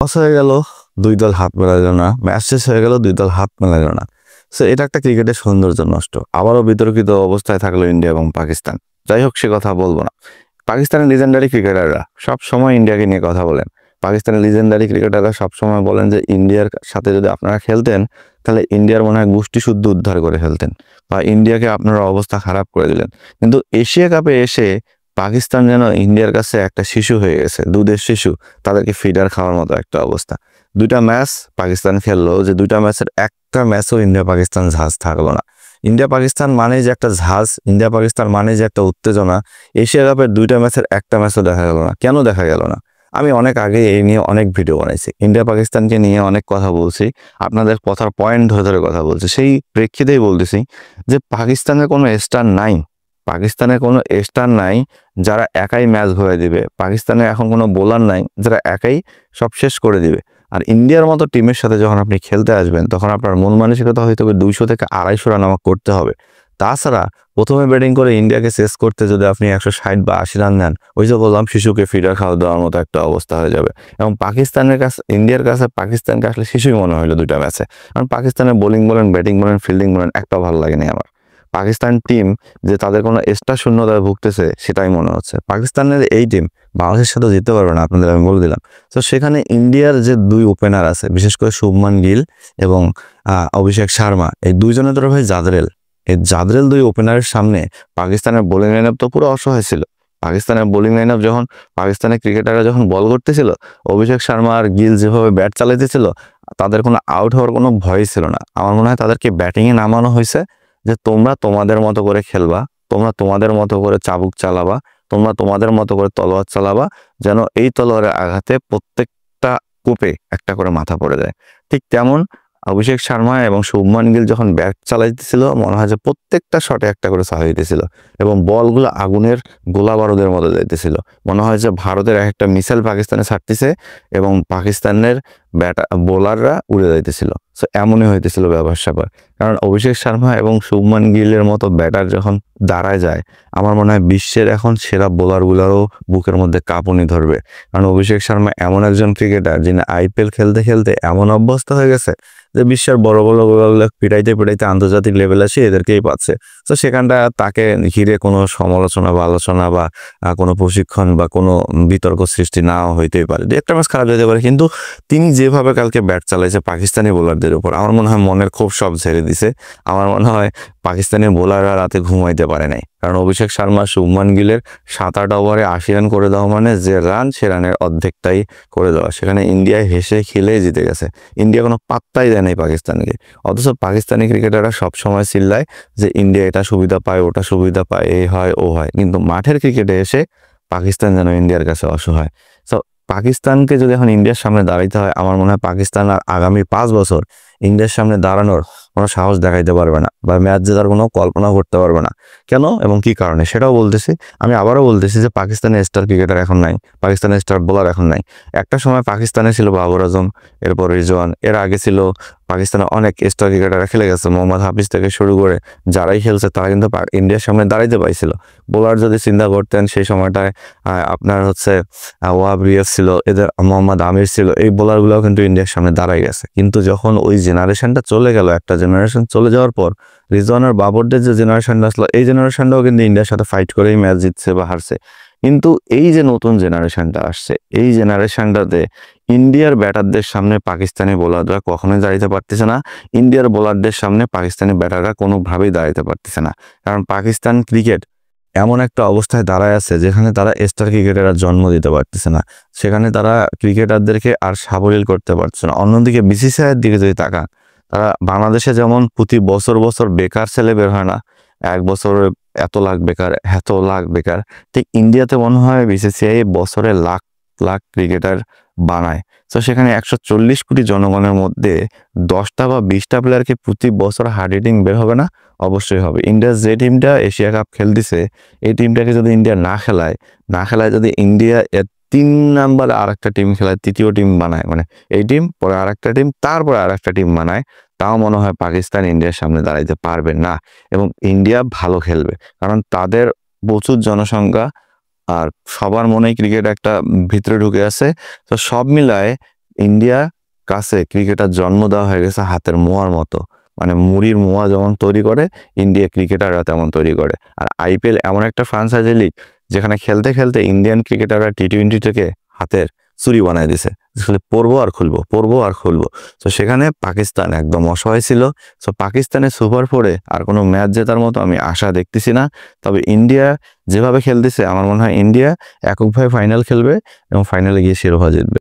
Toss হয়ে গেল, দুই দল হাত মেলাইল না, ম্যাচ শেষ হয়ে গেল, দুই দল হাত মেলাইল না। সো এটা একটা ক্রিকেটের সৌন্দর্য নষ্ট। আবারও বিতর্কিত অবস্থায় থাকলো ইন্ডিয়া এবং পাকিস্তান। যাই হোক, সে কথা বলবো না। পাকিস্তানের লিজেন্ডারি ক্রিকেটাররা সব সময় ইন্ডিয়াকে নিয়ে কথা বলেন। পাকিস্তানের লিজেন্ডারি ক্রিকেটাররা সবসময় বলেন যে ইন্ডিয়ার সাথে যদি আপনারা খেলতেন তাহলে ইন্ডিয়ার মনে হয় গোষ্ঠী শুদ্ধ উদ্ধার করে ফেলতেন, বা ইন্ডিয়াকে আপনারা অবস্থা খারাপ করে দিলেন। কিন্তু এশিয়া কাপে এসে পাকিস্তান যেন ইন্ডিয়ার কাছে একটা শিশু হয়ে গেছে, দুধের শিশু। তাদেরকে ফিডার খাওয়ার মতো একটা অবস্থা। দুইটা ম্যাচ পাকিস্তান খেললো, যে দুইটা ম্যাচের একটা ম্যাচও ইন্ডিয়া পাকিস্তান ঝাঁজ থাকলো না। ইন্ডিয়া পাকিস্তান মানে যে একটা ঝাঁজ, ইন্ডিয়া পাকিস্তান মানে যে একটা উত্তেজনা, এশিয়া কাপের দুইটা ম্যাচের একটা ম্যাচও দেখা গেল না। কেন দেখা গেল না? আমি অনেক আগে এই নিয়ে অনেক ভিডিও বানাইছি, ইন্ডিয়া পাকিস্তানকে নিয়ে অনেক কথা বলছি, আপনাদের কথার পয়েন্ট ধরে ধরে কথা বলছি। সেই প্রেক্ষিতেই বলতেছি যে পাকিস্তানের কোনো স্টার নাই, পাকিস্তানের কোনো স্টার নাই যারা একাই ম্যাচ ঘুরে দিবে। পাকিস্তানের এখন কোনো বোলার নাই যারা একাই সব শেষ করে দিবে। আর ইন্ডিয়ার মতো টিমের সাথে যখন আপনি খেলতে আসবেন তখন আপনার মন মানসিকতা হয়তো 200 থেকে 250 রান আমাকে করতে হবে। তাছাড়া প্রথমে ব্যাটিং করে ইন্ডিয়াকে শেষ করতে যদি আপনি 160 বা 80 রান নেন, ওই যে বললাম শিশুকে ফিডার খাওয়া দেওয়ার মতো একটা অবস্থা হয়ে যাবে। এবং পাকিস্তানের কাছে, ইন্ডিয়ার কাছে পাকিস্তানকে আসলে শিশুই মনে হলো দুইটা ম্যাচে। কারণ পাকিস্তানের বোলিং বলেন, ব্যাটিং বলেন, ফিল্ডিং বলেন, একটা ভালো লাগেনি আমার। পাকিস্তান টিম যে তাদের কোনো স্টার শূন্যতায় ভুগতেছে সেটাই মনে হচ্ছে। পাকিস্তানের এই টিম বাংলাদেশের সাথে জিততে পারবে না, আপনাদের আমি বলে দিলাম। তো সেখানে ইন্ডিয়ার যে দুই ওপেনার আছে, বিশেষ করে শুভমান গিল এবং অভিষেক শর্মা, এই দুইজনের তো ভাই জাদরেল। এই জাদরেল দুই ওপেনারের সামনে পাকিস্তানের বোলিং লাইন আপ তো পুরো অসহায় ছিল। পাকিস্তানের বোলিং লাইন আপ যখন, পাকিস্তানের ক্রিকেটাররা যখন বল করতেছিল, অভিষেক শর্মা আর গিল যেভাবে ব্যাট চালাইতেছিল, তাদের কোনো আউট হওয়ার কোনো ভয়ই ছিল না। আমার মনে হয় তাদেরকে ব্যাটিংয়ে নামানো হয়েছে যে তোমরা তোমাদের মতো করে খেলবা, তোমরা তোমাদের মতো করে চাবুক চালাবা, তোমরা তোমাদের মতো করে তলোয়ার চালাবা, যেন এই তলোয়ারের আঘাতে প্রত্যেকটা কূপে একটা করে মাথা পড়ে যায়। ঠিক তেমন অভিষেক শর্মা এবং শুভমান গিল যখন ব্যাট চালাইতেছিল, মনে হয় যে প্রত্যেকটা শটে একটা করে সাহা দিতেছিল এবং বলগুলো আগুনের গোলা বারুদের মতো যাইতেছিল। মনে হয় যে ভারতের একটা মিসাইল পাকিস্তানে ছাড়তেছে এবং পাকিস্তানের বোলাররা উড়ে যাইতেছিল। সো এমনই হইতেছিল ব্যাপার স্যাপার। কারণ অভিষেক শর্মা এবং শুভমান গিলের মতো ব্যাটার যখন দাঁড়ায় যায়, আমার মনে হয় বিশ্বের এখন সেরা বোলারগুলোরও বুকের মধ্যে কাঁপুনি ধরবে। কারণ অভিষেক শর্মা এমন একজন ক্রিকেটার যিনি আইপিএল খেলতে খেলতে এমন অভ্যস্ত হয়ে গেছে যে বিশ্বের বড় বড় বোলারগুলো পিটাইতে পিটাইতে আন্তর্জাতিক লেভেল আসে এদেরকেই পাচ্ছে। তো সেখানটা তাকে ঘিরে কোনো সমালোচনা বা আলোচনা বা কোনো প্রশিক্ষণ বা কোনো বিতর্ক সৃষ্টি নাও হইতেই পারে, দু একটা ম্যাচ খারাপ যেতে পারে, কিন্তু তিনি যেভাবে কালকে ব্যাট চালাইছে পাকিস্তানি বোলারদের উপর, আমার মনে হয় মনের খুব সব ঝেড়ে দিছে। আমার মনে হয় পাকিস্তানি বোলাররা রাতে ঘুমাইতে পারে নাই। কারণ অভিষেক শর্মা শুভমান গিলের 7-8 ওভারে 80 রান করে দেওয়া মানে যে রান, সে রানের অর্ধেকটাই করে দেওয়া। সেখানে ইন্ডিয়া হেসে খেলে জিতে গেছে। ইন্ডিয়া কোনো পাত্তাই দেয় নাই পাকিস্তানকে। অথচ পাকিস্তানি ক্রিকেটাররা সবসময় চিল্লায় যে ইন্ডিয়া এটা সুবিধা পায়, ওটা সুবিধা পায়, এই হয় ও হয়, কিন্তু মাঠের ক্রিকেটে এসে পাকিস্তান যেন ইন্ডিয়ার কাছে অসহায়। সো পাকিস্তানকে যদি এখন ইন্ডিয়ার সামনে দাঁড়াইতে হয়, আমার মনে হয় পাকিস্তান আর আগামী 5 বছর ইন্ডিয়ার সামনে দাঁড়ানোর কোনো সাহস দেখাইতে পারবে না, বা ম্যাচ জেতার কোনো কল্পনা করতে পারবে না। কেন এবং কি কারণে সেটাও বলতেছি। আমি আবারও বলতেছি যে পাকিস্তানের স্টার ক্রিকেটার এখন নাই, পাকিস্তানের স্টার বোলার এখন নাই। একটা সময় পাকিস্তানে ছিল বাবর আজম, এরপর রিজওয়ান, এর আগে ছিল পাকিস্তানে অনেক স্টার ক্রিকেটাররা খেলে গেছে, মোহাম্মদ হাফিজ থেকে শুরু করে যারাই খেলছে তারা কিন্তু ইন্ডিয়ার সামনে দাঁড়াইতে পাইছিল। বোলার যদি চিন্তা করতেন সেই সময়টায়, আপনার হচ্ছে ওয়াহাব রিয়াজ ছিল, এদের মোহাম্মদ আমির ছিল, এই বোলারগুলোও কিন্তু ইন্ডিয়ার সামনে দাঁড়াই গেছে। কিন্তু যখন ওই জেনারেশনটা চলে গেল, একটা জেনারেশন চলে যাওয়ার পর রিজওয়ান আর বাবরদের যে জেনারেশনটা আসলো, এই জেনারেশনটাও কিন্তু ইন্ডিয়ার সাথে ফাইট করেই ম্যাচ জিতছে বা হারছে। কিন্তু এই যে নতুন জেনারেশনটা আসছে, এই জেনারেশনটাতে ইন্ডিয়ার ব্যাটারদের সামনে পাকিস্তানি বোলাররা কখনোই দাঁড়াতে পারতেছে না। ইন্ডিয়ার বোলারদের সামনে পাকিস্তানি ব্যাটাররা কোনোভাবেই দাঁড়াতে পারতেছে না। কারণ পাকিস্তান ক্রিকেট এমন একটা অবস্থায় দাঁড়ায় আছে যেখানে তারা স্টার ক্রিকেটাররা জন্ম দিতে পারতেছে না, সেখানে তারা ক্রিকেটারদেরকে আর সাবলীল করতে পারছে না। অন্যদিকে বিসিসিআইয়ের দিকে যদি তাকান, তারা বাংলাদেশে যেমন প্রতি বছর বছর বেকার ছেলে বের হয় না, এক বছরে এত লাখ বেকার, এত লাখ বেকার, ঠিক ইন্ডিয়াতে মনে হয় বিসিসিআই বছরে লাখ লাখ ক্রিকেটার বানায়। তো সেখানে 140 কোটি জনগণের মধ্যে 10টা বা 20টা প্লেয়ারকে প্রতি বছর হার্ড হিটিং বের হবে না? অবশ্যই হবে। ইন্ডিয়া যে টিমটা এশিয়া কাপ খেলতেছে, এই টিমটাকে যদি ইন্ডিয়া না খেলায় যদি ইন্ডিয়া 3 নাম্বারে আর একটা টিম খেলায়, তৃতীয় টিম বানায়, মানে এই টিম পরে আর একটা টিম, তারপরে আর একটা টিম বানায়, তাও মনে হয় পাকিস্তান ইন্ডিয়ার সামনে দাঁড়াইতে পারবে না। এবং ইন্ডিয়া ভালো খেলবে, কারণ তাদের প্রচুর জনসংখ্যা আর সবার মনেই ক্রিকেট একটা ভিতরে ঢুকে আছে। তো সব মিলায় ইন্ডিয়া কাছে ক্রিকেটার জন্ম দেওয়া হয়ে গেছে হাতের মোয়ার মতো, মানে মুড়ির মোয়া যেমন তৈরি করে ইন্ডিয়া ক্রিকেটাররা তেমন তৈরি করে। আর আইপিএল এমন একটা ফ্র্যাঞ্চাইজি লিগ যেখানে খেলতে খেলতে ইন্ডিয়ান ক্রিকেটাররা টি-20 থেকে হাতের চুরি বানায় দিছে, আসলে পরবো আর খুলবো, পরবো আর খুলবো। তো সেখানে পাকিস্তান একদম অসহায় ছিল। সো পাকিস্তানের সুপার ফোরে আর কোনো ম্যাচ জেতার মতো আমি আশা দেখতেছি না। তবে ইন্ডিয়া যেভাবে খেলতেছে আমার মনে হয় ইন্ডিয়া এককভাবে ফাইনাল খেলবে এবং ফাইনালে গিয়ে শিরোপা জিতবে।